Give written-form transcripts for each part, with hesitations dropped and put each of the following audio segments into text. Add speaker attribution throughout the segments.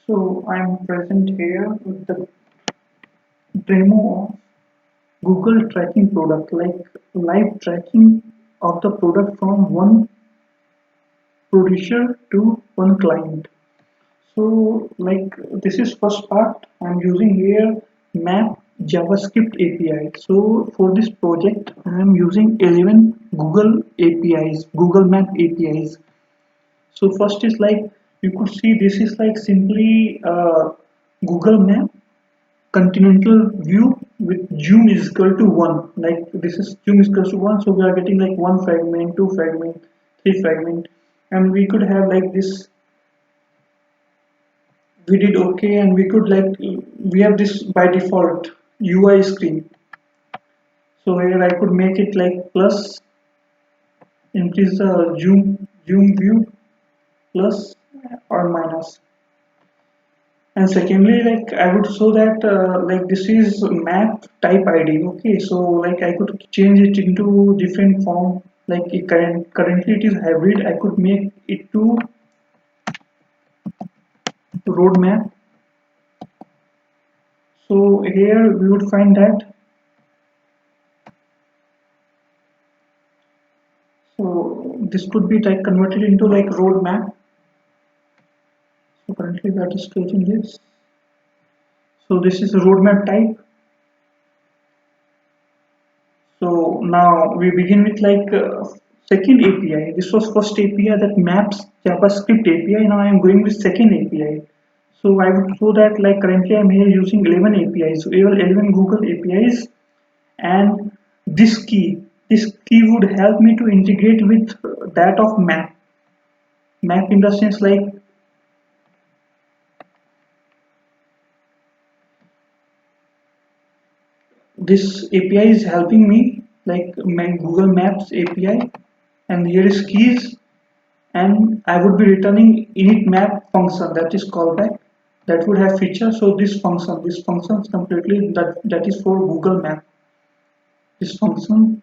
Speaker 1: So I'm present here with the demo of Google tracking product, like live tracking of the product from one producer to one client. So like this is first part. I'm using here Map JavaScript API. So for this project, I'm using 11 Google APIs, Google Map APIs. So first is like you could see this is like simply Google Map continental view with zoom is equal to 1. Like this is zoom is equal to 1, so we are getting like one fragment, two fragment, three fragment, and we could have like this. We did okay, and we could like we have this by default UI screen. So here I could make it like plus, increase the zoom view, plus or minus. And secondly, like I would show that like this is map type ID. Okay, so like I could change it into different form. Like currently it is hybrid. I could make it to roadmap. So here we would find that. So this could be like converted into like roadmap. So currently we are just creating this. So this is roadmap type. So now we begin with like second API. This was first API that maps JavaScript API. Now I am going with second API. So I would show that like currently I'm here using 11 APIs. So 11 Google APIs, and this key would help me to integrate with that of map. Map in the sense like this API is helping me like my Google Maps API, and here is keys, and I would be returning init map function, that is callback, that would have feature. So this function is completely that is for Google Map. This function,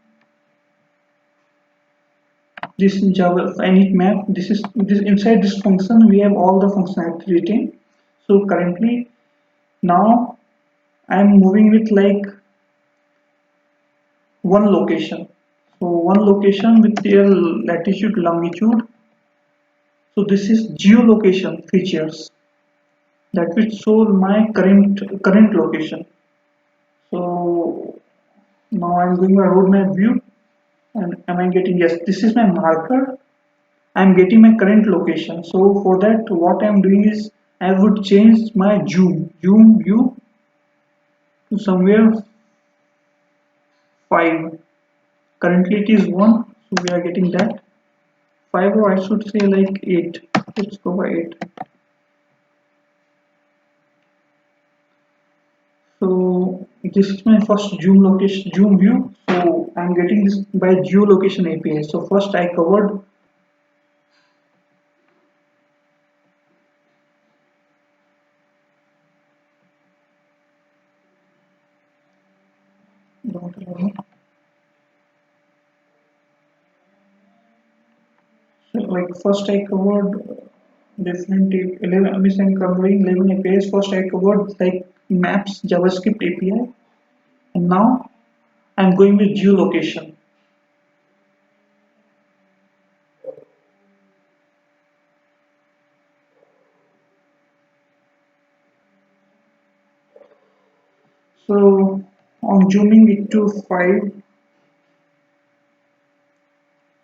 Speaker 1: this Java init map, this inside this function we have all the functionality written. So currently now I'm moving with like one location. So one location with their latitude, longitude. So this is geolocation features that will show my current location. So now I'm doing a roadmap view, and am I getting, yes, this is my marker. I'm getting my current location. So for that, what I'm doing is I would change my zoom view to somewhere 5. Currently it is 1, so we are getting that 5, or I should say like 8. Let's go by 8. So this is my first zoom view. So I'm getting this by geolocation API. So first I covered. Don't allow me. So like first I covered different 11. I mean, I'm covering 11 APIs. First I covered like maps JavaScript API, and now I'm going with geolocation. So on zooming it to 5,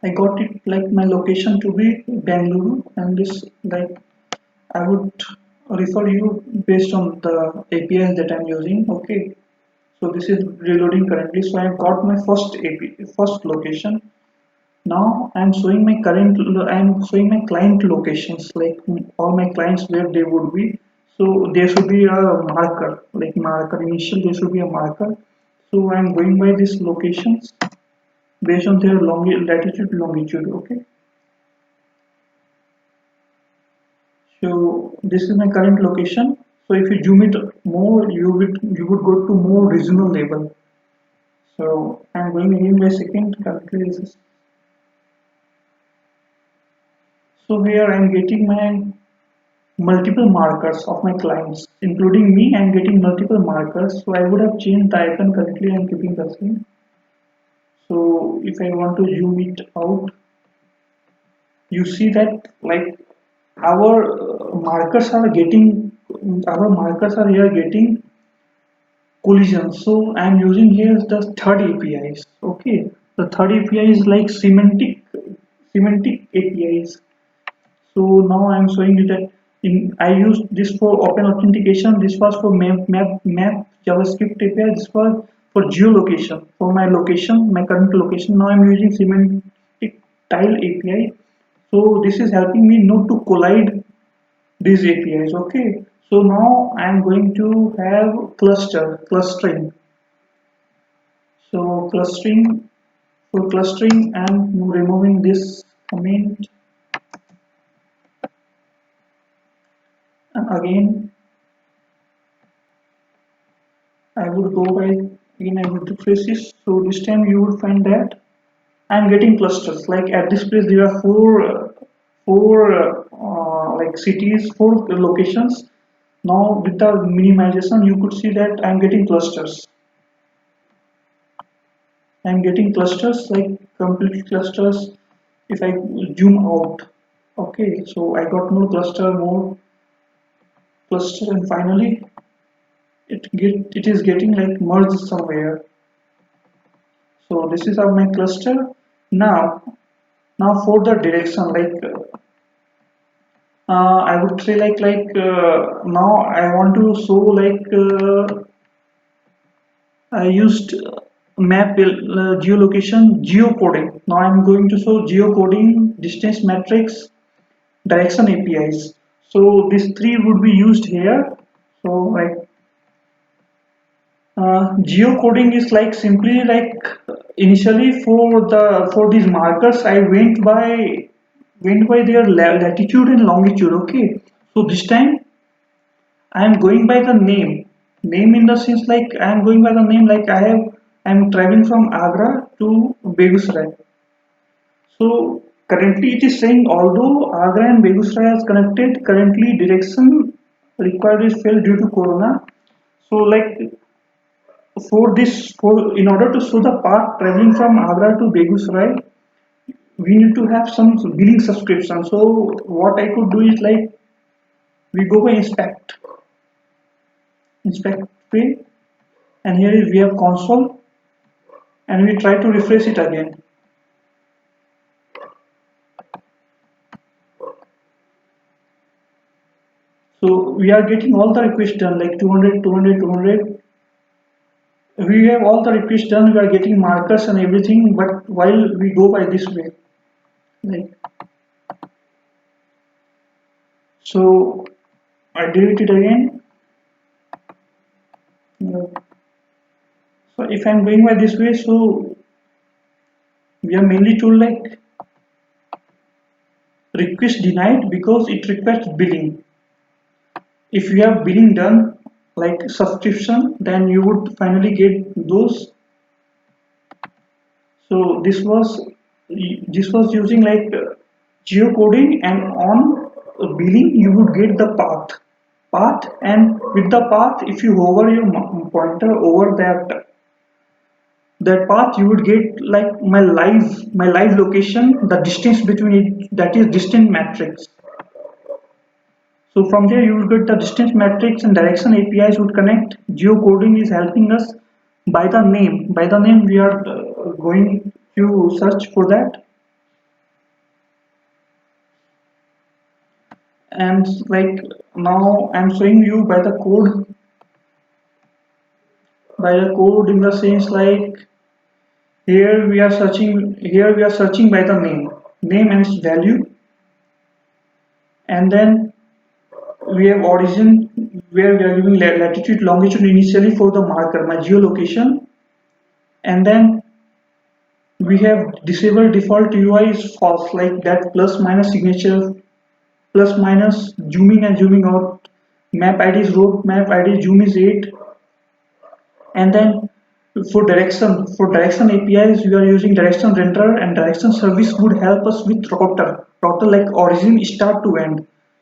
Speaker 1: I got it like my location to be Bangalore, and this like I would refer you based on the APIs that I'm using. Okay, so this is reloading currently. So I've got my first API, first location. Now I'm showing my I'm showing my client locations, like all my clients where they would be. So there should be a marker, like marker initial. There should be a marker. So I'm going by these locations based on their latitude, longitude. Okay. So this is my current location. So if you zoom it more, you would go to more regional level. So I'm going again by second. Currently this is, so here I'm getting my multiple markers of my clients, including me. I'm getting multiple markers, so I would have changed the icon. Currently I'm keeping the same. So if I want to zoom it out, you see that like our markers are getting, our markers are here getting collision. So I'm using here the third APIs. Okay, the third API is like semantic APIs. So now I'm showing you that I used this for open authentication. This was for map JavaScript API. This was for geolocation, for my location, my current location. Now I'm using semantic tile API. So this is helping me not to collide these APIs. Okay. So now I'm going to have clustering. So clustering, for clustering, I'm removing this comment, and again I would go by, again I would refresh this. So this time you would find that I'm getting clusters. Like at this place there are four like cities, four locations. Now with the minimization, you could see that I'm getting clusters. I'm getting clusters, like complete clusters. If I zoom out, okay, so I got more cluster, and finally it is getting like merged somewhere. So this is how my cluster. Now, for the direction, like I would say now I want to show I used map geolocation geocoding. Now I'm going to show geocoding, distance metrics, direction APIs. So these three would be used here. So like geocoding is like simply like initially for these markers I went by their latitude and longitude. Okay, so this time I am going by the name in the sense like I am going by the name, like I am traveling from Agra to Begusarai. So currently it is saying although Agra and Begusarai is connected, currently direction required is failed due to corona. So like for in order to show the path traveling from Agra to Begusarai, we need to have some billing subscription. So what I could do is like we go by inspect pay, and here is we have console, and we try to refresh it again. So we are getting all the requests done like 200, 200, 200. We have all the requests done. We are getting markers and everything, but while we go by this way, like so, I delete it again. So if I'm going by this way, so we are mainly told like request denied because it requires billing. If you have billing done like subscription, then you would finally get those. So this was using like geocoding, and on billing you would get the path, and with the path, if you hover your pointer over that path, you would get like my live location, the distance between it, that is distance matrix. So from there you will get the distance matrix, and direction APIs would connect. Geocoding is helping us by the name. By the name we are going to search for that, and like now I'm showing you by the code in the sense like here we are searching by the name and its value, and then we have origin where we are giving latitude longitude initially for the marker, my geolocation, and then we have disabled default UI is false, like that plus minus signature, plus minus zooming and zooming out, map ID is road map ID, zoom is 8, and then for direction APIs we are using direction renderer, and direction service would help us with router like origin start to end.